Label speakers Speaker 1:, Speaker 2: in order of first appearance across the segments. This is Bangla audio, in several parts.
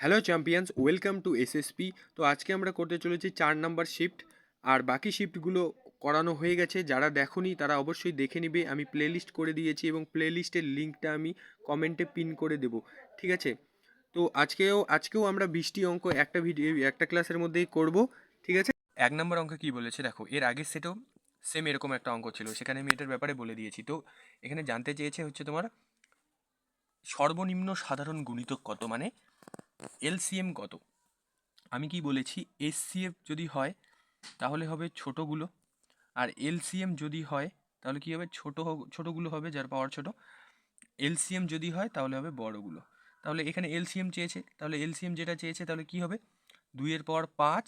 Speaker 1: Hello champions, welcome to SSP. তো আজকে আমরা করতে চলেছি 4 নাম্বার শিফট। আর বাকি শিফটগুলো করানো হয়ে গেছে। যারা দেখোনি তারা অবশ্যই দেখে নিবে। আমি প্লেলিস্ট করে দিয়েছি এবং প্লেলিস্টের লিঙ্কটা আমি কমেন্টে পিন করে দেবো। ঠিক আছে? তো আজকেও আমরা 20টি অঙ্ক একটা ভিডিও একটা ক্লাসের মধ্যেই করব। ঠিক আছে? 1 নম্বর অঙ্ক কি বলেছে দেখো, এর আগের সেটও সেম এরকম একটা অঙ্ক ছিল, সেখানে আমি এটার ব্যাপারে বলে দিয়েছি। তো এখানে জানতে চেয়েছে হচ্ছে তোমার সর্বনিম্ন সাধারণ গুণিতক কত, মানে এলসিএম কত। আমি কি বলেছি, এসসিএফ যদি হয় তাহলে হবে ছোটোগুলো, আর এলসিএম যদি হয় তাহলে কি হবে, ছোটোগুলো হবে যার পাওয়ার ছোটো। এলসিএম যদি হয় তাহলে হবে বড়গুলো। তাহলে এখানে এলসিএম চেয়েছে, তাহলে এলসিএম যেটা চেয়েছে তাহলে কি হবে, 2 এর পাওয়ার 5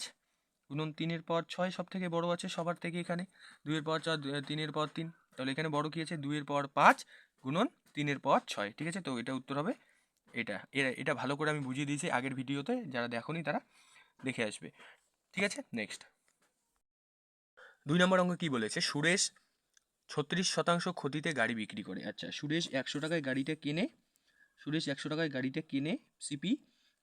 Speaker 1: গুণন 3 এর পাওয়ার 6, সব থেকে বড় আছে সবার থেকে এখানে। 2 এর পাওয়ার 4, 3 এর পাওয়ার 3, তাহলে এখানে বড় কি আছে, 2 এর পাওয়ার 5 গুণন 3 এর পাওয়ার 6। ঠিক আছে? তো এটা উত্তর হবে এটা। এটা ভালো করে আমি বুঝিয়ে দিয়েছি আগের ভিডিওতে, যারা দেখোনি তারা দেখে আসবে। ঠিক আছে, নেক্সট 2 নম্বর অঙ্ক কি বলেছে, সুরেশ 36% ক্ষতিতে গাড়ি বিক্রি করে। আচ্ছা, সুরেশ 100 টাকায় গাড়িটা কেনে সিপি,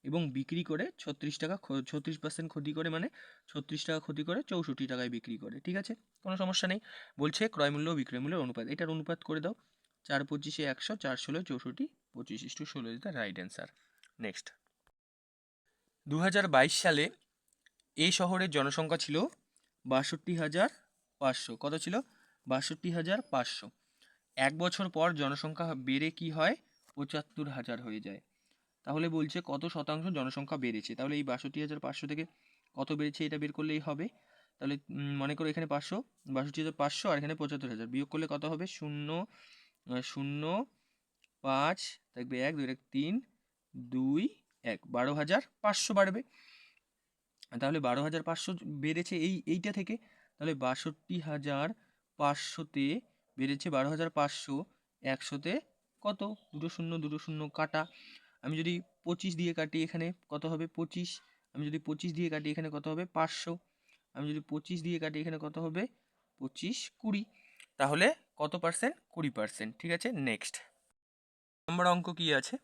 Speaker 1: এবং বিক্রি করে 36% ক্ষতি করে, মানে 36 টাকা ক্ষতি করে 64 টাকায় বিক্রি করে। ঠিক আছে, কোনো সমস্যা নেই। বলছে ক্রয় মূল্য ও বিক্রয় মূল্যের অনুপাত, এটার অনুপাত করে দাও। 4 25 100, 4 16 64, 25:16 is the right answer. Next 2022 সালে এই শহরের জনসংখ্যা ছিল 62,500। কত ছিল? 62,500। 1 বছর পর জনসংখ্যা বেড়ে কি হয়, 75,000 হয়ে যায়। তাহলে বলছে কত শতাংশ জনসংখ্যা বেড়েছে। তাহলে এই 62,500 থেকে কত বেড়েছে এটা বের করলেই হবে। তাহলে মনে করো এখানে 500, 62,500, আর এখানে 75,000, বিয়োগ করলে কত হবে, 0, 0, 5 থাকবে, 1 2 3 2 1, 12,500 বাড়বে। তাহলে 12,500 বেড়েছে এইটা থেকে। তাহলে 62,500তে বেড়েছে 12,500, 100তে কত, দুটো শূন্য দুটো শূন্য কাটা। আমি যদি 25 দিয়ে কাটি এখানে কত হবে, 25। আমি যদি 25 দিয়ে কাটি এখানে কত হবে, 500। আমি যদি 25 দিয়ে কাটি এখানে কত হবে, 25 20। তাহলে কত পার্সেন্ট, 20%। ঠিক আছে, নেক্সট নম্বর অঙ্ক কি আছে,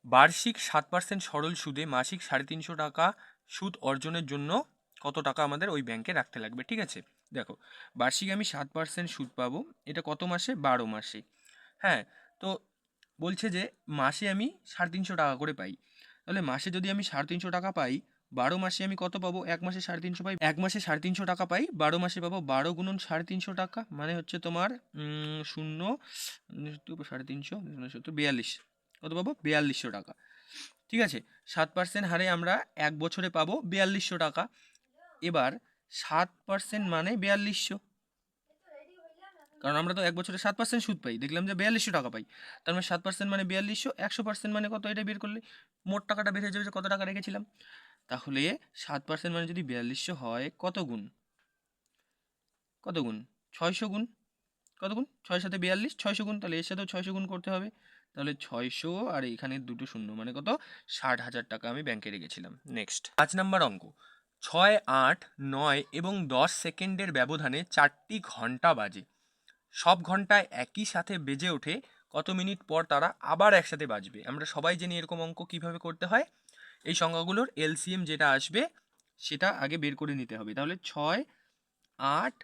Speaker 1: বার্ষিক 7% সরল সুদে মাসিক 350 টাকা সুদ অর্জনের জন্য কত টাকা আমাদের ওই ব্যাংকে রাখতে লাগবে। ঠিক আছে, দেখো বার্ষিক আমি 7% সুদ পাবো, এটা কত মাসে, 12 মাসে। হ্যাঁ, তো বলছে যে মাসে আমি 350 টাকা করে পাই। তাহলে মাসে যদি আমি 350 টাকা পাই, 12 মাসে আমি কত পাবো, 1 মাসে 350 পাই, 1 মাসে 350 টাকা পাই, 12 মাসে পাবো 12 গুণন 350 টাকা, মানে হচ্ছে তোমার 0, 350, 42, কত পাবো, 4200 টাকা। ঠিক আছে, 7% হারে আমরা 1 বছরে পাবো 4200 টাকা। এবার 7% মানে 4200, কারণ আমরা তো 1 বছরে 7% সুদ পাই, দেখলাম যে 4200 টাকা পাই। তার মানে 7% মানে 4200, 100% মানে কত, এটা বের করলে মোট টাকাটা বের হয়ে যাবে যে কত টাকা রেখেছিলাম। তাহলে 7% মানে যদি 4200 হয়, কত গুণ, কত গুণ, 600 গুণ, কত গুণ, 6 সাথে 42, 600 গুণ, তাহলে এর সাথেও 600 গুণ করতে হবে। তাহলে 600 আর এখানে দুটো শূন্য, মানে কত, 60,000 টাকা আমি ব্যাংকে রেখেছিলাম। নেক্সট 5 নম্বর অঙ্ক, 6, 8, 9 এবং 10 সেকেন্ডের ব্যবধানে 4টি ঘন্টা বাজে। সব ঘন্টায় একই সাথে বেজে ওঠে, কত মিনিট পর তারা আবার একসাথে বাজবে। আমরা সবাই জানি এরকম অঙ্ক কিভাবে করতে হয়। এই সংখ্যাগুলোর এলসিএম যেটা আসবে সেটা আগে বের করে নিতে হবে। তাহলে 6, 8,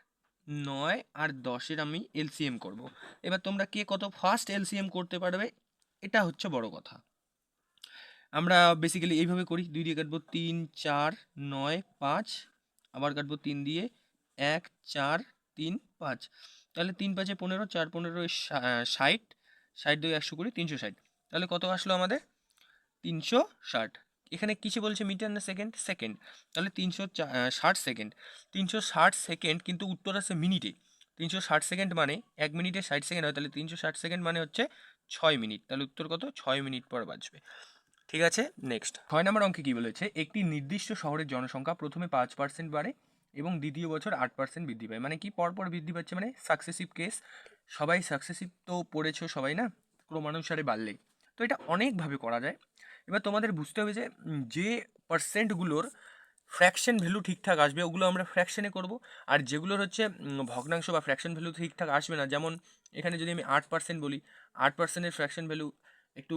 Speaker 1: 9 আর 10-এর আমি এলসিএম করব। এবার তোমরা কে কত ফার্স্ট এলসিএম করতে পারবে, এটা হচ্ছে বড় কথা। আমরা বেসিক্যালি এইভাবে করি, 2 দিয়ে কাটবো 3, 4, 9, 5, আবার কাটবো 3 দিয়ে, 1, 4, 3, 5। তাহলে 3 5 15, 4 15 60, 60 2 120, 360। তাহলে কত আসলো আমাদের, 360। এখানে কিসে বলছে, মিটার না সেকেন্ড, সেকেন্ড। তাহলে 360 সেকেন্ড, 360 সেকেন্ড, কিন্তু উত্তর আছে মিনিটে। 360 সেকেন্ড মানে 1 মিনিটে 60 সেকেন্ড হয়, তাহলে 360 সেকেন্ড মানে হচ্ছে 6 মিনিট। তাহলে উত্তর কত, 6 মিনিট পর বাজবে। ঠিক আছে, নেক্সট 6 নম্বর অঙ্কে কি বলেছে, একটি নির্দিষ্ট শহরের জনসংখ্যা প্রথমে 5% বাড়ে এবং দ্বিতীয় বছর 8% বৃদ্ধি পায়। মানে কি, পরপর বৃদ্ধি পাচ্ছে, মানে সাকসেসিভ কেস। সবাই সাকসেসিভ তো পড়েছো সবাই না, ক্রমানুসারে বাড়লেই। তো এটা অনেকভাবে করা যায়। এবার তোমাদের বুঝতে হবে যে যে পার্সেন্টগুলোর ফ্র্যাকশন ভ্যালু ঠিকঠাক আসবে ওগুলো আমরা ফ্র্যাকশনে করব, আর যেগুলোর হচ্ছে ভগ্নাংশ বা ফ্র্যাকশন ভ্যালু ঠিকঠাক আসবে না, যেমন এখানে যদি আমি 8% বলি, 8%-এর ফ্র্যাকশন ভ্যালু একটু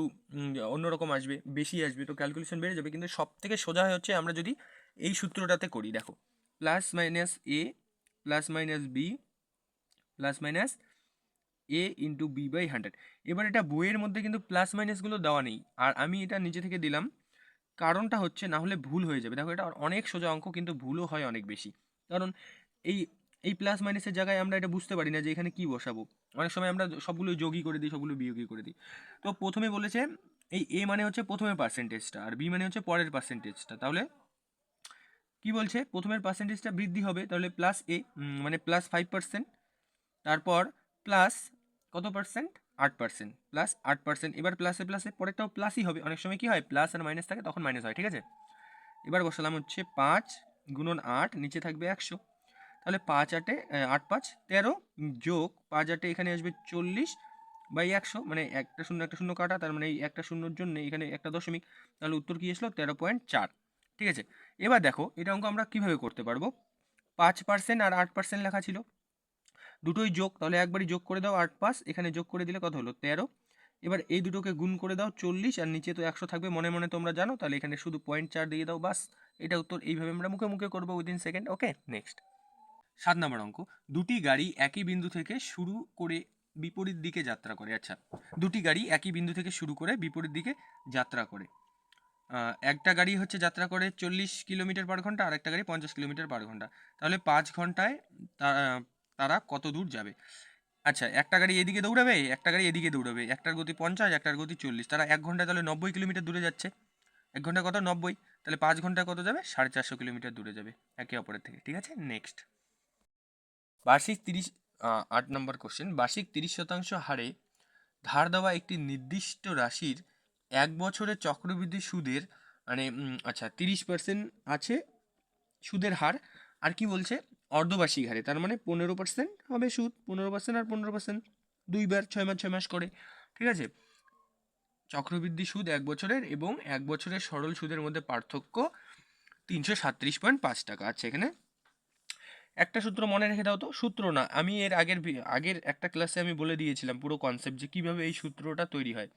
Speaker 1: অন্যরকম আসবে, বেশি আসবে, তো ক্যালকুলেশন বেড়ে যাবে। কিন্তু সব থেকে সোজা হচ্ছে আমরা যদি এই সূত্রটাতে করি, দেখো plus minus A plus minus B plus minus A into B by 100। এবার এটা বইয়ের মধ্যে কিন্তু প্লাস মাইনাসগুলো দেওয়া নেই, আর আমি এটা নিজে থেকে দিলাম, কারণটা হচ্ছে না হলে ভুল হয়ে যাবে। দেখো এটা অনেক সোজা অঙ্ক, কিন্তু ভুলও হয় অনেক বেশি, কারণ এই এই প্লাস মাইনাসের জায়গায় আমরা এটা বুঝতে পারি না যে এখানে কি বসাবো। অনেক সময় আমরা সবগুলো যোগই করে দিই, সবগুলো বিয়োগই করে দিই। তো প্রথমে বলেছে এই এ মানে হচ্ছে প্রথমের পার্সেন্টেজটা, আর বি মানে হচ্ছে পরের পার্সেন্টেজটা। তাহলে কি বলছে, প্রথমের পার্সেন্টেজটা বৃদ্ধি হবে, তাহলে প্লাস এ মানে প্লাস 5%, তারপর প্লাস কত পার্সেন্ট, 8%, প্লাস 8%। এবার প্লাসে প্লাসে পরেরটাও প্লাসই হবে, অনেক সময় কি হয় প্লাস আর মাইনাস থাকে তখন মাইনাস হয়, ঠিক আছে। এবার বসালাম হচ্ছে 5 গুণন 8, নিচে থাকবে 100। তাহলে 5 8 8 5 13 যোগ 5 8 এখানে আসবে 40 বাই 100, মানে একটা শূন্য কাটা, তার মানে এই একটা শূন্যর জন্য এখানে একটা দশমিক, তাহলে উত্তর কি আসলো 13.4। ঠিক আছে, এবার দেখো এটা অঙ্ক আমরা কিভাবে করতে পারবো। 5% আর 8% লেখা ছিল, দুটোই যোগ, তাহলে একবারই যোগ করে দাও 8 5, এখানে যোগ করে দিলে কত হলো 13। এবার এই দুটোকে গুণ করে দাও 40, আর নিচে তো 100 থাকবে মনে মনে তোমরা জানো, তাহলে এখানে শুধু 0.4 দিয়ে দাও, বাস। এটা উত্তর। এইভাবে আমরা মুখে মুখে করবো উইদিন সেকেন্ড। ওকে, নেক্সট 7 নম্বর অঙ্ক। দুটি গাড়ি একই বিন্দু থেকে শুরু করে বিপরীত দিকে যাত্রা করে। আচ্ছা, দুটি গাড়ি একই বিন্দু থেকে শুরু করে বিপরীত দিকে যাত্রা করে। একটা গাড়ি হচ্ছে যাত্রা করে 40 কিলোমিটার পার ঘন্টা, আর একটা গাড়ি 50 কিলোমিটার পার ঘন্টা। তাহলে 5 ঘন্টায় তারা কত দূর যাবে। আচ্ছা, একটা গাড়ি এদিকে দৌড়াবে, একটা গাড়ি এদিকে দৌড়াবে, একটার গতি 50, একটার গতি 40, তারা 1 ঘন্টায় তাহলে 90 কিলোমিটার দূরে যাচ্ছে। 1 ঘন্টা কত 90, তাহলে 5 ঘন্টায় কত যাবে 450 কিলোমিটার দূরে যাবে একে অপরের থেকে। ঠিক আছে, নেক্সট বার্ষিক 8 নম্বর কোশ্চেন। বার্ষিক 30% হারে ধার দেওয়া একটি নির্দিষ্ট রাশির 1 বছরের চক্রবৃদ্ধি সুদের মানে আচ্ছা 30% আছে সুদের হার, আর কি বলছে অর্ধবার্ষিক হারে, তার মানে 15% হবে সুদ, 15% আর 15%, 2 বার 6 মাস 6 মাস করে। ঠিক আছে, চক্রবৃদ্ধি সুদ 1 বছরের এবং 1 বছরের সরল সুদের মধ্যে পার্থক্য 337.5 টাকা। আচ্ছা, এখানে একটা সূত্র মনে রেখে দাও তো, সূত্র না, আমি এর আগের একটা ক্লাসে আমি বলে দিয়েছিলাম পুরো কনসেপ্ট যে কিভাবে এই সূত্রটা তৈরি হয়,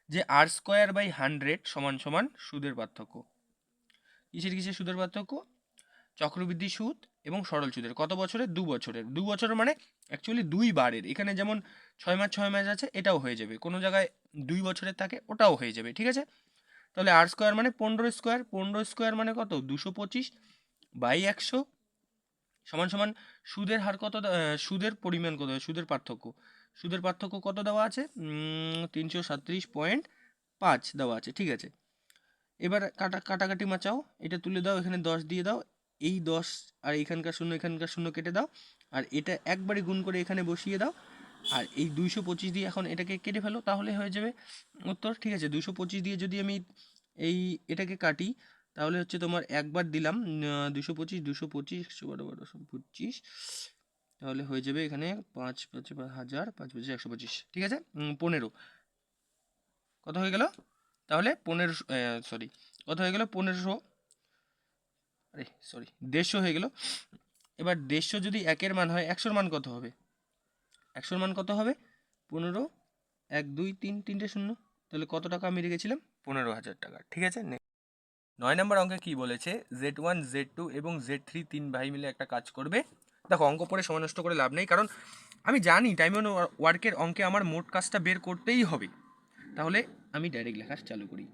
Speaker 1: যে r²/100 সমান সমান সুদের পার্থক্য। কিসের কিসের সুদের পার্থক্য, চক্রবৃদ্ধি সুদ এবং সরল সুদের। কত বছরের, 2 বছরের। 2 বছরের মানে অ্যাকচুয়ালি 2 বারের, এখানে যেমন 6 মাস 6 মাস আছে, এটাও হয়ে যাবে, কোনো জায়গায় 2 বছরের থাকে ওটাও হয়ে যাবে। ঠিক আছে, তাহলে r² মানে 15², 15² মানে কত 225 বাই 100 সমান সমান সুদের হার কত, সুদের পরিমাণ কত, সুদের পার্থক্য, সুদের পার্থক্য কত দেওয়া আছে 337.5 দেওয়া আছে। ঠিক আছে, এবার কাটাকাটি মাচাও, এটা তুলে দাও, এখানে 10 দিয়ে দাও, এই 10 আর এখানকার শূন্য কেটে দাও, আর এটা একবারে গুণ করে এখানে বসিয়ে দাও, আর এই 225 দিয়ে এখন এটাকে কেটে ফেলো, তাহলে হয়ে যাবে উত্তর। ঠিক আছে, 225 দিয়ে যদি আমি এই এটাকে কাটি, তাহলে হচ্ছে তোমার একবার দিলাম 225 225 125, তাহলে হয়ে যাবে এখানে 5 5 1000 5 5 125। ঠিক আছে, 15 কত হয়ে গেল, তাহলে 15, সরি কত হয়ে গেল 1500, আরে সরি 150 হয়ে গেল। এবার 150 যদি 1-এর মান হয়, 100-র মান কত হবে, 100-র মান কত হবে 15, 1 2 3 তিনটে শূন্য, তাহলে কত টাকা আমি রেখেছিলাম 15,000 টাকা। ঠিক আছে, 9 নম্বর অঙ্কে কি বলেছে, Z1 Z2 এবং Z3 তিন ভাই মিলে একটা কাজ করবে। দেখো অঙ্ক পড়ে সময় নষ্ট করে লাভ নেই, কারণ আমি জানি টাইম অন ওয়ার্কের অঙ্কে আমার মোট কাজটা বের করতেই হবে। তাহলে আমি ডাইরেক্ট লেখা চালু করি।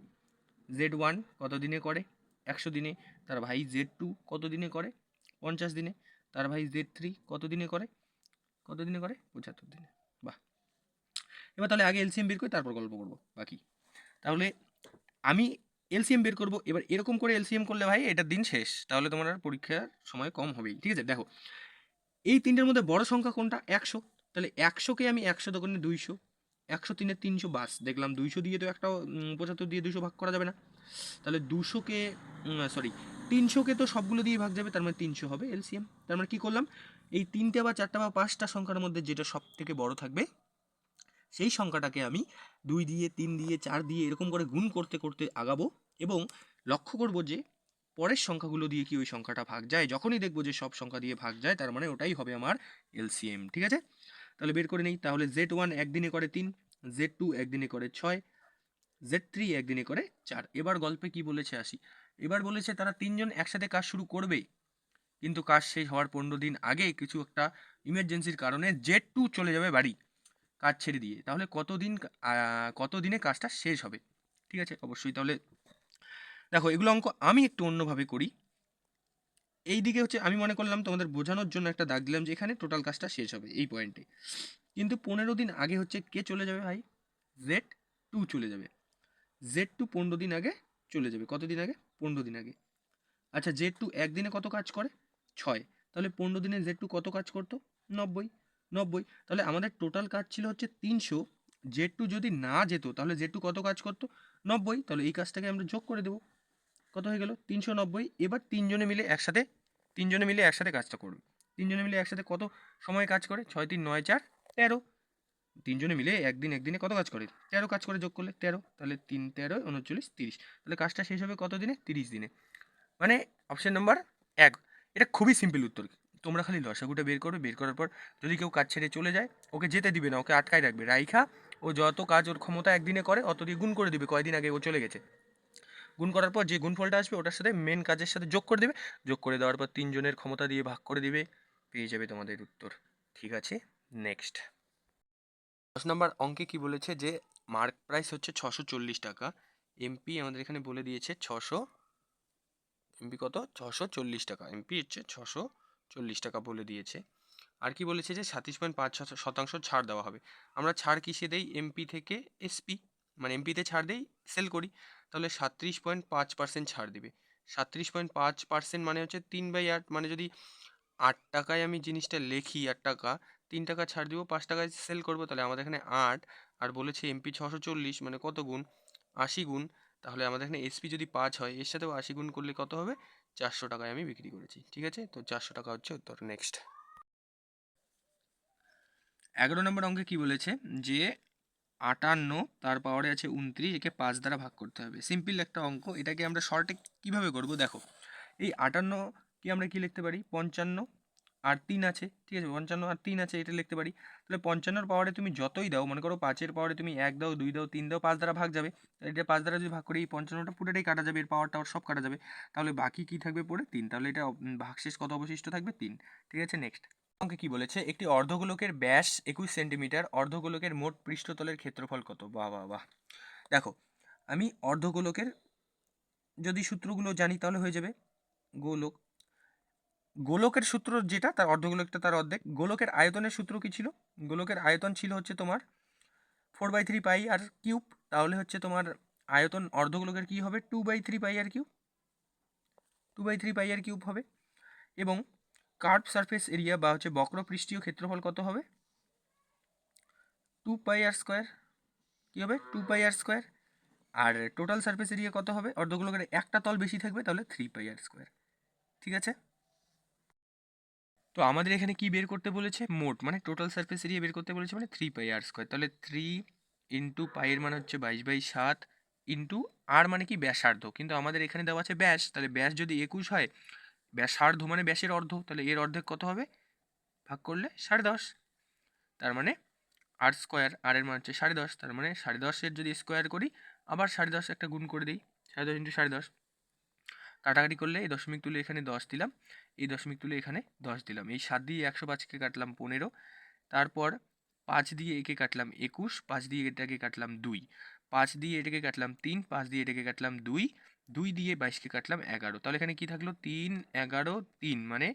Speaker 1: Z1 কত দিনে করে, 100 দিনে। তার ভাই Z2 কত দিনে করে, 50 দিনে। তার ভাই Z3 কত দিনে করে, 75 দিনে। বাহ, এবার তাহলে আগে এলসিএম বের করি, তারপর গল্প করবো বাকি। তাহলে আমি এলসিএম বের করবো। এবার এরকম করে এলসিএম করলে ভাই এটার দিন শেষ, তাহলে তোমার আর পরীক্ষার সময় কম হবেই। ঠিক আছে, দেখো এই তিনটের মধ্যে বড় সংখ্যা কোনটা, 100, তাহলে 100কে আমি 100 দোকানে 200, 100 3 300, বাস দেখলাম 200 দিয়ে তো একটা 75 দিয়ে 200 ভাগ করা যাবে না, তাহলে 200কে সরি 300কে তো সবগুলো দিয়ে ভাগ যাবে, তার মানে 300 হবে এলসিএম। তার মানে কি করলাম, এই 3টে বা 4টা বা 5টা সংখ্যার মধ্যে যেটা সব থেকে বড় থাকবে সেই সংখ্যাটাকে আমি 2 দিয়ে 3 দিয়ে 4 দিয়ে এরকম করে গুণ করতে করতে আগাবো, এবং লক্ষ্য করব যে পরের সংখ্যাগুলো দিয়ে কি ওই সংখ্যাটা ভাগ যায়। যখনই দেখবো যে সব সংখ্যা দিয়ে ভাগ যায়, তার মানে ওটাই হবে আমার এলসিএম। ঠিক আছে, তাহলে বের করে নেই। তাহলে Z1 একদিনে করে 3, Z2 একদিনে করে 6, Z3 একদিনে করে 4। এবার গল্পে কি বলেছে আসি। এবার বলেছে তারা তিনজন একসাথে কাজ শুরু করবে, কিন্তু কাজ শেষ হওয়ার 15 দিন আগে কিছু একটা ইমার্জেন্সির কারণে Z2 চলে যাবে বাড়ি কাজ ছেড়ে দিয়ে। তাহলে কত দিনে কাজটা শেষ হবে? ঠিক আছে, অবশ্যই। তাহলে দেখো, এগুলো অঙ্ক আমি একটু অন্যভাবে করি। এই দিকে হচ্ছে আমি মনে করলাম তোমাদের বোঝানোর জন্য একটা দাগ দিলাম যে এখানে টোটাল কাজটা শেষ হবে এই পয়েন্টে, কিন্তু 15 দিন আগে হচ্ছে কে চলে যাবে ভাই? Z2 চলে যাবে। Z2 15 দিন আগে চলে যাবে। কত দিন আগে? 15 দিন আগে। আচ্ছা, Z2 একদিনে কত কাজ করে? 6। তাহলে 15 দিনে Z2 কত কাজ করতো? 90। তাহলে আমাদের টোটাল কাজ ছিল হচ্ছে 300। Z2 যদি না যেত তাহলে Z2 কত কাজ করতো? 90। তাহলে এই কাজটাকে আমরা যোগ করে দেবো। কত হয়ে গেল? 390। এবার তিনজনে মিলে একসাথে কাজটা করবে। তিনজনে মিলে একসাথে কত সময় কাজ করে? 6 3 9 4 13। তিনজনে মিলে একদিনে কত কাজ করে? 13 কাজ করে, যোগ করলে 13। তাহলে 3 13 39 30। তাহলে কাজটা শেষ হবে কত দিনে? 30 দিনে। মানে অপশন নাম্বার 1। এটা খুবই সিম্পল উত্তর। তোমরা খালি লসাগুটা বের করবে, বের করার পর যদি কেউ কাজ ছেড়ে চলে যায় ওকে যেতে দিবে না, ওকে আটকায় রাখবে। রাইখা ও যত কাজ ওর ক্ষমতা একদিনে করে অত দিয়ে গুণ করে দিবে কয়দিন আগে ও চলে গেছে। গুণ করার পর যে গুণফলটা আসবে ওটার সাথে মেন কাজের সাথে যোগ করে দেবে। যোগ করে দেওয়ার পর তিনজনের ক্ষমতা দিয়ে ভাগ করে দিবে, পেয়ে যাবে তোমাদের উত্তর। ঠিক আছে, নেক্সট। 10 নম্বর অঙ্কে কি বলেছে যে মার্ক প্রাইস হচ্ছে 640 টাকা। এমপি আমাদের এখানে বলে দিয়েছে 600, এমপি কত? 640 টাকা। এমপি হচ্ছে 640 টাকা বলে দিয়েছে। আর কি বলেছে যে 37.5% ছাড় দেওয়া হবে। আমরা ছাড় কিসে দেই? এমপি থেকে এসপি, মানে এমপিতে ছাড় দেই, সেল করি। তাহলে 37.5% ছাড় দিবে। 37.5% মানে হচ্ছে 3/8। মানে যদি 8 টাকায় আমি জিনিসটা লিখি, 8 টাকা, 3 টাকা ছাড় দিব, 5 টাকায় সেল করবো। তাহলে আমাদের এখানে 8, আর বলেছে এমপি 640, মানে কত গুণ? 80 গুণ। তাহলে আমাদের এখানে এসপি যদি 5 হয়, এর সাথেও 80 গুণ করলে কত হবে? 400 টাকায় আমি বিক্রি করেছি। ঠিক আছে, তো 400 টাকা হচ্ছে উত্তর। নেক্সট। 11 নম্বর অঙ্কে কি বলেছে যে 58 তার পাওয়ারে আছে 29, একে 5 দ্বারা ভাগ করতে হবে। সিম্পল একটা অঙ্ক। এটাকে আমরা শর্টে কিভাবে করব দেখো। এই 58 কি আমরা কি লিখতে পারি? 55 আর 3 আছে, ঠিক আছে, 55 আর 3 আছে, এটা লিখতে পারি। তাহলে 55-র পাওয়ারে তুমি যতই দাও, মনে করো 5-এর পাওয়ারে তুমি 1 দাও, 2 দাও, 3 দাও, 5 দ্বারা ভাগ যাবে। এটা 5 দ্বারা যদি ভাগ করি এই 55টা পুরোটাই কাটা যাবে, এর পাওয়ার টাওয়ার সব কাটা যাবে। তাহলে বাকি কি থাকবে পড়ে? 3। তাহলে এটা ভাগশেষ কত অবশিষ্ট থাকবে? 3। ঠিক আছে, নেক্সট। অঙ্কে কি বলেছে? একটি অর্ধগোলকের ব্যাস 21 সেন্টিমিটার, অর্ধগোলকের মোট পৃষ্ঠতলের ক্ষেত্রফল কত? বাহ বাহ বাহ। দেখো, আমি অর্ধগোলকের যদি সূত্রগুলো জানি তাহলে হয়ে যাবে। গোলকের সূত্র যেটা, তার অর্ধগোলকটা তার অর্ধেক। গোলকের আয়তনের সূত্র কি ছিল? গোলকের আয়তন ছিল হচ্ছে তোমার 4/3 পাই আর কিউব। তাহলে হচ্ছে তোমার আয়তন অর্ধগোলকের কি হবে? 2/3 পাই আর কিউব। 2/3 পাই আর কিউব হবে। এবং কার্ভ সারফেস এরিয়া বা হচ্ছে বক্রপৃষ্ঠীয় ক্ষেত্রফল কত হবে? 2 পাই আর স্কোয়ার। কী হবে? 2 পাই আর স্কোয়ার। আর টোটাল সারফেস এরিয়া কত হবে? অর্ধগোলকের একটা তল বেশি থাকবে, তাহলে 3 পাই আর স্কোয়ার। ঠিক আছে, তো আমাদের এখানে কি বের করতে বলেছে? মোট, মানে টোটাল সারফেস এরিয়া বের করতে বলেছে, মানে 3 পাই আর স্কোয়ার। তাহলে 3 ইন্টু পাইয়ের মানে হচ্ছে 22/7 ইন্টু আর মানে কি? ব্যাসার্ধ। কিন্তু আমাদের এখানে দেওয়া আছে ব্যাস, তাহলে ব্যাস যদি 21 হয়, ব্যাসার্ধ মানে ব্যাসের অর্ধ, তাহলে এর অর্ধেক কত হবে? ভাগ করলে 10.5। তার মানে আর স্কোয়ার, আর এর মানে হচ্ছে 10.5, তার মানে 10.5-এর যদি স্কোয়ার করি, আবার 10.5 একটা গুণ করে দিই, 10.5 ইন্টু 10.5। কাটাকাটি করলে এই দশমিক তুলে এখানে 10 দিলাম, এই দশমিক তুলে এখানে 10 দিলাম। এই 7 দিয়ে 105-কে কাটলাম 15, তারপর 5 দিয়ে একে কাটলাম 21, 5 দিয়ে এটাকে কাটলাম 2, 5 দিয়ে এটাকে কাটলাম 3, 5 দিয়ে এটাকে কাটলাম 2, 2 দিয়ে 22-কে কাটলাম 11। তাহলে এখানে কি থাকলো? 3 11 3, মানে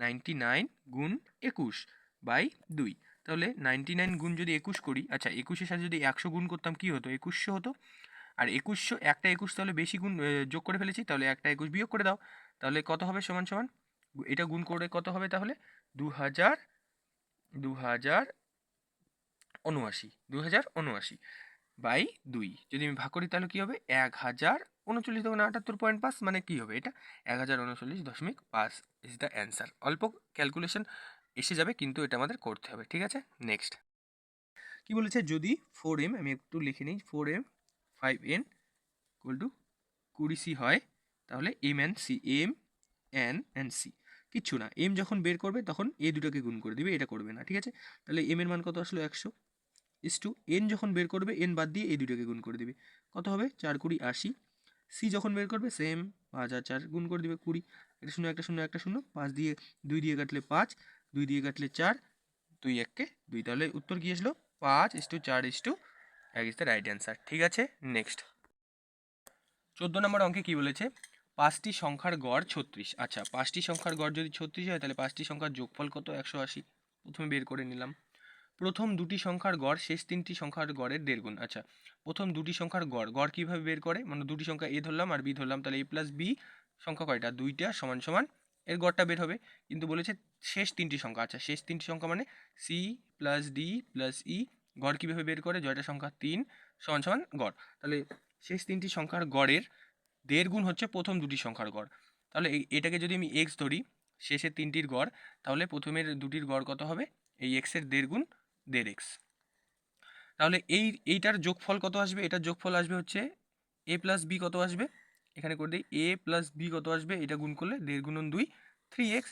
Speaker 1: 99 গুণ 21/2। তাহলে 99 গুণ যদি 21 করি, আচ্ছা 21-এর সাথে যদি 100 গুণ করতাম কি হতো? 2100 হতো। আর 2100, একটা 21 তাহলে বেশি গুণ যোগ করে ফেলেছি, তাহলে একটা 21 বিয়োগ করে দাও। তাহলে কত হবে? সমান সমান এটা গুণ করে কত হবে তাহলে? 2079/2। যদি আমি ভাগ করি তাহলে কি হবে? 1039, 78.5, মানে কি হবে এটা? 1039.5 ইজ দ্য অ্যান্সার। অল্প ক্যালকুলেশন এসে যাবে, কিন্তু এটা আমাদের করতে হবে। ঠিক আছে, নেক্সট। কি বলেছে? যদি 4m, আমি একটু লিখে নিই, 4m 5n equal to 20c হয়, তাহলে m and c কিচ্ছু না। m যখন বের করবে তখন এই দুটোকে গুণ করে দিবে, এটা করবে না। ঠিক আছে, তাহলে m এর মান কত আসলো? 100। ইস টু এন যখন বের করবে এন বাদ দিয়ে এই দুটোকে গুণ করে দিবে, কত হবে 4 20 80। সি যখন বের করবে সেম 5 আর 4 গুণ করে দিবে 20, একটা শূন্য একটা শূন্য একটা শূন্য, 5 দিয়ে 2 দিয়ে কাটলে 5, 2 দিয়ে কাটলে 4, 2 1 2, তাহলে উত্তর কি আসলো 5:4:1 ইজ দ্য রাইট অ্যান্সার। ঠিক আছে, নেক্সট 14 নম্বর অঙ্কে কি বলেছে, 5টি সংখ্যার গড় 36। আচ্ছা, 5টি সংখ্যার গড় যদি 36 হয় তাহলে 5টি সংখ্যার যোগফল কত, 180। প্রথমে বের করে নিলাম। প্রথম দুটি সংখ্যার গড় শেষ তিনটি সংখ্যার গড়ের দেড় গুণ। আচ্ছা, প্রথম দুটি সংখ্যার গড় গড় কীভাবে বের করে, মানে দুটি সংখ্যা এ ধরলাম আর বি ধরলাম, তাহলে এ প্লাস বি সংখ্যা কয়টা, দুইটা, সমান সমান এর গড়টা বের হবে। কিন্তু বলেছে শেষ তিনটি সংখ্যা। আচ্ছা, শেষ তিনটি সংখ্যা মানে C plus D plus E, গড় কীভাবে বের করে, জয়টা সংখ্যা 3 সমান সমান গড়। তাহলে শেষ তিনটি সংখ্যার গড়ের দেড় গুণ হচ্ছে প্রথম দুটি সংখ্যার গড়। তাহলে এটাকে যদি আমি এক্স ধরি, শেষের তিনটির গড়, তাহলে প্রথমের দুটির গড় কত হবে, এই এক্সের দেড় গুণ 1.5x। তাহলে এইটার যোগফল কত আসবে, এটার যোগফল আসবে হচ্ছে এ প্লাস বি কত আসবে, এখানে করে দিই এ প্লাস বি কত আসবে, এটা গুণ করলে 1.5 গুণন 2 3x।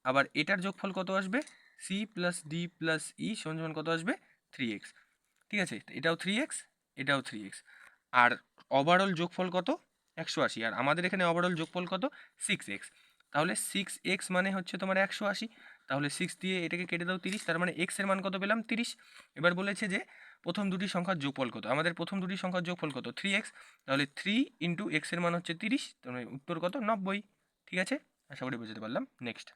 Speaker 1: আবার এটার যোগফল কত আসবে, C plus D plus E সমান সমান কত আসবে 3x। ঠিক আছে, এটাও 3x, এটাও 3x। আর ওভারঅল যোগফল কত 180, আর আমাদের এখানে ওভারঅল যোগফল কত 6x। তাহলে 6x মানে হচ্ছে তোমার 180। তাহলে 6 দিয়ে এটাকে কেটে দাও 30, তার মানে x এর মান কত পেলাম 30। এবার বলেছে যে প্রথম দুটি সংখ্যার যোগফল কত, আমাদের প্রথম দুটি সংখ্যার যোগফল কত 3x, তাহলে 3 ইন্টু এক্স এর মান হচ্ছে 30, তাহলে উত্তর কত 90। ঠিক আছে, আশা করি বুঝতে পারলাম। নেক্সট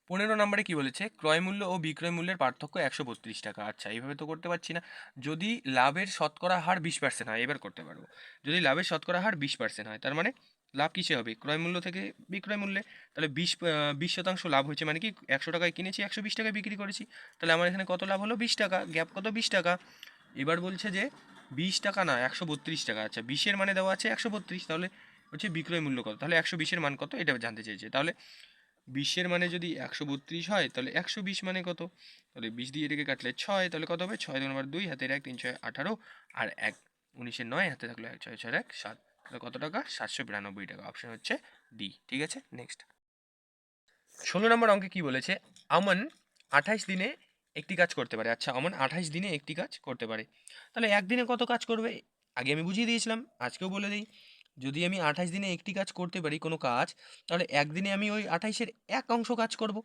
Speaker 1: 15 নম্বরে কি বলেছে, ক্রয় মূল্য ও বিক্রয় মূল্যের পার্থক্য 132 টাকা। আচ্ছা, এইভাবে তো করতে পারছি না। যদি লাভের শতকরা হার 20% হয়, এবার করতে পারবো। যদি লাভের শতকরা হার 20% হয়, তার মানে লাভ কিসে হবে, ক্রয় মূল্য থেকে বিক্রয় মূল্যে। তাহলে 20% লাভ হয়েছে মানে কি, 100 টাকায় কিনেছি 120 টাকায় বিক্রি করেছি, তাহলে আমার এখানে কত লাভ হলো 20 টাকা, গ্যাপ কত 20 টাকা। এবার বলছে যে 20 টাকা না 132 টাকা। আচ্ছা, 20-এর মানে দেওয়া আছে 132, তাহলে হচ্ছে বিক্রয় মূল্য কত, তাহলে 120-এর মান কত এটা জানতে চেয়েছে। তাহলে 20-এর মানে যদি 132 হয়, তাহলে 120 মানে কত, তাহলে 20 দিয়ে এটাকে কাটলে 6, তাহলে কত হবে 6 2 2, হাতের 1 3 6 18, আর 1 19-এর 9, হাতে থাকলো 1 6 6 1 7, তাহলে কত টাকা 792 টাকা। অপশন হচ্ছে ডি। ঠিক আছে, নেক্সট 16 নম্বর অঙ্কে কি বলেছে, আমন 28 দিনে একটি কাজ করতে পারে। আচ্ছা, আমন 28 দিনে একটি কাজ করতে পারে, তাহলে একদিনে কত কাজ করবে, আগে আমি বুঝিয়ে দিয়েছিলাম, আজকেও বলে দিই। যদি আমি 28 দিনে একটি কাজ করতে পারি কোনো কাজ, তাহলে একদিনে আমি ওই 28-এর এক অংশ কাজ করব।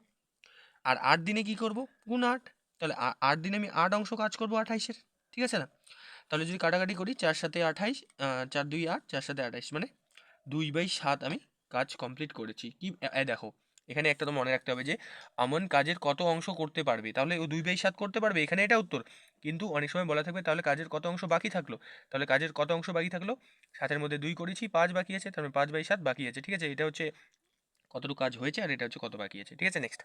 Speaker 1: আর 8 দিনে কি করব, গুণ 8, তাহলে 8 দিনে আমি 8 অংশ কাজ করব 28-এর। ঠিক আছে না, তাহলে যদি কাটাকাটি করি 4 7 28, 4 2 8, 4 7 28, মানে 2/7 আমি কাজ কমপ্লিট করেছি। কি দেখো, এখানে একটা তো মনে রাখতে হবে যে আমন কাজের কত অংশ করতে পারবে, তাহলে ও 2/7 করতে পারবে, এখানে এটা উত্তর। কিন্তু অনেক সময় বলা থাকবে তাহলে কাজের কত অংশ বাকি থাকলো, তাহলে কাজের কত অংশ বাকি থাকলো, 7-এর মধ্যে 2 করেছি, 5 বাকি আছে, তাহলে 5/7 বাকি আছে। ঠিক আছে, এটা হচ্ছে কতটুকু কাজ হয়েছে, আর এটা হচ্ছে কত বাকি আছে। ঠিক আছে, নেক্সট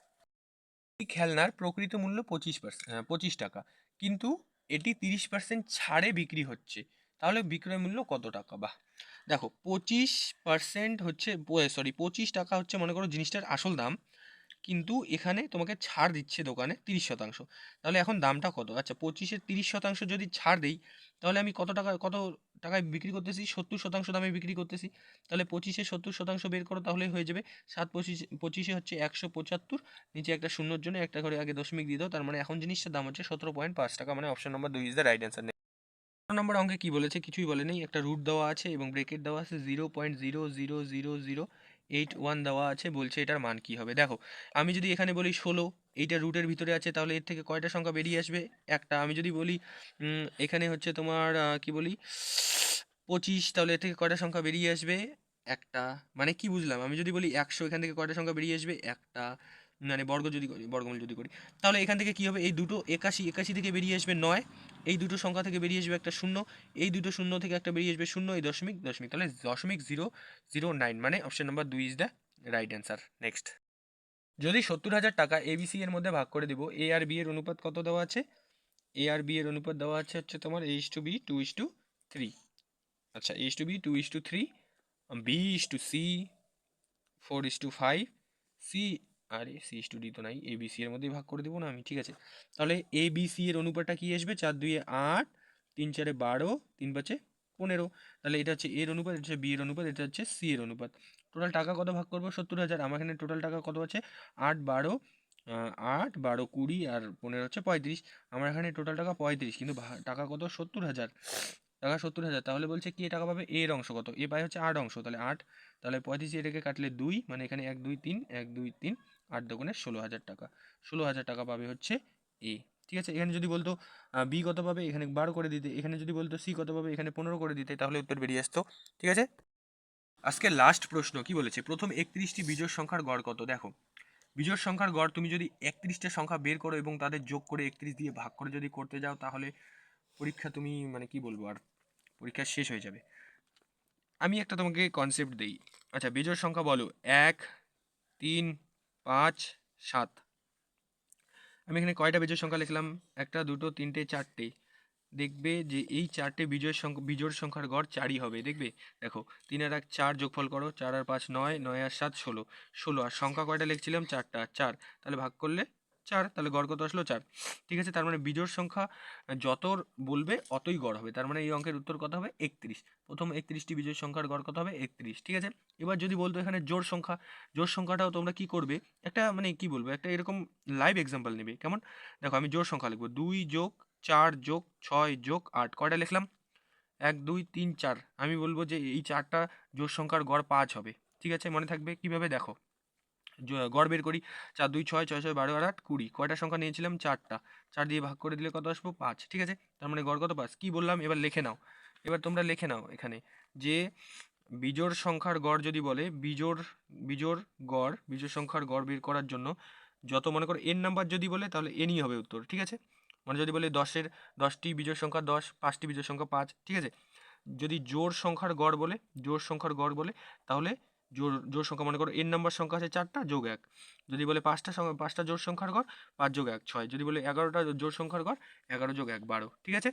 Speaker 1: এই খেলনার প্রকৃত মূল্য 25 টাকা, কিন্তু এটি 30% ছাড়ে বিক্রি হচ্ছে, তাহলে বিক্রয় মূল্য কত টাকা। বাহ, দেখো 25% হচ্ছে, সরি 25 টাকা হচ্ছে মনে করো জিনিসটার আসল দাম, কিন্তু এখানে তোমাকে ছাড় দিচ্ছে দোকানে 30%। তাহলে এখন দামটা কত, আচ্ছা 25-এর 30% যদি ছাড় দেই, তাহলে আমি কত টাকায় বিক্রি করতেছি, 70% দামে বিক্রি করতেছি। তাহলে 25-এ 70% বের করো, তাহলে হয়ে যাবে 7 25-এ হচ্ছে 175, নিচে একটা শূন্যর জন্য একটা করে আগে দশমিক দিয়ে দাও, তার মানে এখন জিনিসটার দাম হচ্ছে 17.5 টাকা, মানে option number 2 is the right answer. Number অঙ্কে কি বলেছে, কিছুই বলেনি, একটা রুট দেওয়া আছে এবং ব্রেকেট দেওয়া আছে, 0.00008 দেওয়া আছে, বলছে এটার মান কি হবে। দেখো, আমি যদি এখানে বলি 16, এইটা রুটের ভিতরে আছে, তাহলে এর থেকে কয়টা সংখ্যা বেরিয়ে আসবে, একটা। আমি যদি বলি এখানে হচ্ছে তোমার কি বলি 25, তাহলে এর থেকে কয়টা সংখ্যা বেরিয়ে আসবে, একটা। মানে কি বুঝলাম, আমি যদি বলি 100, এখান থেকে কয়টা সংখ্যা বেরিয়ে আসবে, একটা। মানে বর্গমূল যদি করি, তাহলে এখান থেকে কি হবে, এই দুটো 81 থেকে বেরিয়ে আসবে 9, এই দুটো সংখ্যা থেকে বেরিয়ে আসবে একটা শূন্য, এই দুটো শূন্য থেকে একটা বেরিয়ে আসবে শূন্য, এই দশমিক, তাহলে 0.009, মানে option number 2 is the right answer. Next, যদি 70,000 টাকা এবিসি এর মধ্যে ভাগ করে দিব, এ আর বি এর অনুপাত কত দেওয়া আছে, এ আর বি এর অনুপাত দেওয়া আছে হচ্ছে তোমার A:B 2:3। আচ্ছা, A:B 2:3, B:C 4:5, সি, আরে C:D তো নাই, ABC এর মধ্যেই ভাগ করে দেবো না আমি। ঠিক আছে, তাহলে ABC এর অনুপাতটা কি আসবে, 4 2 8, 3 4 12, 3 5 15, তাহলে এটা হচ্ছে এর অনুপাত, এটা হচ্ছে বি এর অনুপাত, এটা হচ্ছে সি এর অনুপাত। টোটাল টাকা কত ভাগ করবো, 70,000, আমার এখানে টোটাল টাকা কত আছে 8 12 8, 12, 20 আর 15 হচ্ছে 35। আমার এখানে টোটাল টাকা 35, কিন্তু টাকা কত? 70,000 টাকা, 70,000। তাহলে বলছে কি টাকা পাবে? এর অংশ কত? এ পায় হচ্ছে 8 অংশ, তাহলে 8, তাহলে 35 এটাকে কাটলে 2, মানে এখানে 1 2 3 1 2 3 8 দুগুণে 16,000 টাকা। 16,000 টাকা পাবে হচ্ছে এ। ঠিক আছে, এখানে যদি বলতো বি কত পাবে, এখানে 12 করে দিতে। এখানে যদি বলতো সি কত পাবে, এখানে 15 করে দিতে, তাহলে উত্তর বেরিয়ে আসতো। ঠিক আছে, আজকে লাস্ট প্রশ্ন কি বলেছে? প্রথম 31টি বিজোড় সংখ্যার গড় কত? দেখো, বিজোড় সংখ্যার গড় তুমি যদি 31টা সংখ্যা বের করো এবং তাদের যোগ করে 31 দিয়ে ভাগ করে যদি করতে যাও, তাহলে পরীক্ষা তুমি মানে কি বলবো আর, পরীক্ষা শেষ হয়ে যাবে। আমি একটা তোমাকে কনসেপ্ট দেই। আচ্ছা, বিজোড় সংখ্যা বলো। 1, 3, 5, 7। আমি এখানে কয়টা বিজোড় সংখ্যা লিখলাম? 1টা 2টো 3টে 4টে। দেখবে যে এই 4টে বিজোড় সংখ্যার গড় 4ই হবে। দেখবে, দেখো 3 আর 1 4, যোগফল করো, 4 আর 5 9, 9 আর 7 16, 16। আর সংখ্যা কয়টা লিখছিলাম? 4টা, 4। তাহলে ভাগ করলে 4, তাহলে গড় কত আসলো? 4। ঠিক আছে, তার মানে বিজোড় সংখ্যা যত বলবে অতই গড় হবে। তার মানে এই অঙ্কের উত্তর কত হবে? 31। প্রথম 31টি বিজোড় সংখ্যার গড় কত হবে? 31। ঠিক আছে, এবার যদি বলতো এখানে জোড় সংখ্যা, জোড় সংখ্যাটাও তোমরা কি করবে, একটা মানে কি বলবো, একটা এরকম লাইভ এক্সাম্পল নেবে। কেমন? দেখো, আমি জোড় সংখ্যা লিখবো 2 যোগ 4 যোগ 6 যোগ 8। কয়টা লিখলাম? 1 2 3 4। আমি বলবো যে এই 4টা জোড় সংখ্যার গড় 5 হবে। ঠিক আছে, মনে থাকবে। কিভাবে? দেখো, গড় বের করি। 4 2 6 6 6 12 আর 8 20। কয়টা সংখ্যা নিয়েছিলাম? 4টা। 4 দিয়ে ভাগ করে দিলে কত আসবো? 5। ঠিক আছে, তার মানে গড় কত? 5। কি বললাম? এবার লিখে নাও। এবার তোমরা লিখে নাও এখানে যে বিজোড় সংখ্যার গড় যদি বলে, বিজোড় সংখ্যার গড় বের করার জন্য যত, মনে করো এন নাম্বার যদি বলে, তাহলে এনই হবে উত্তর। ঠিক আছে, মানে যদি বলে 10টি বিজোড় সংখ্যা 10, 5টি বিজোড় সংখ্যা 5। ঠিক আছে, যদি জোড় সংখ্যার গড় বলে, তাহলে জোড় সংখ্যা, মনে করো এন নাম্বার সংখ্যা আছে 4টা, যোগ 1। যদি বলে 5টা জোড় সংখ্যার গড়, 5 যোগ 1 6। যদি বলে 11টা জোড় সংখ্যার গড়, 11 যোগ 1 12। ঠিক আছে,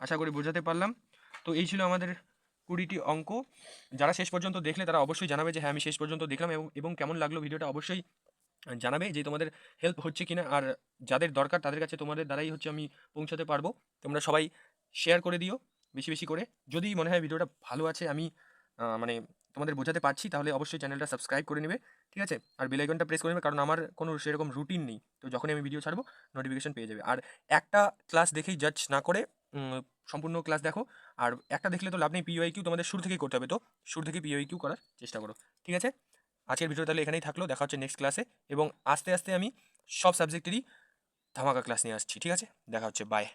Speaker 1: আশা করি বোঝাতে পারলাম। তো এই ছিল আমাদের 20টি অঙ্ক। যারা শেষ পর্যন্ত দেখলে তারা অবশ্যই জানাবে যে হ্যাঁ, আমি শেষ পর্যন্ত দেখলাম, এবং কেমন লাগলো ভিডিওটা অবশ্যই জানাবে, যে তোমাদের হেল্প হচ্ছে কিনা। আর যাদের দরকার তাদের কাছে তোমাদের দ্বারাই হচ্ছে আমি পৌঁছাতে পারবো। তোমরা সবাই শেয়ার করে দিও বেশি বেশি করে। যদি মনে হয় ভিডিওটা ভালো আছে, আমি মানে তোমাদের বোঝাতে পারছি, তাহলে অবশ্যই চ্যানেলটা সাবস্ক্রাইব করে নেবে। ঠিক আছে, আর বেল আইকনটা প্রেস করে নেবে, কারণ আমার কোনো সেরকম রুটিন নেই। তো যখনই আমি ভিডিও ছাড়বো নোটিফিকেশন পেয়ে যাবে। আর একটা ক্লাস দেখেই জাজ না করে সম্পূর্ণ ক্লাস দেখো। আর একটা দেখলে তো লাভ নেই, পিওয়াইকিউ তোমাদের শুরু থেকেই করতে হবে। তো শুরু থেকে পিওয়াইকিউ করার চেষ্টা করো। ঠিক আছে, আজকের ভিডিও তাহলে এখানেই থাকলো। দেখা হচ্ছে নেক্সট ক্লাসে, এবং আস্তে আস্তে আমি সব সাবজেক্টেরই ধামাকা ক্লাস নিয়ে আসছি। ঠিক আছে, দেখা হচ্ছে, বাই।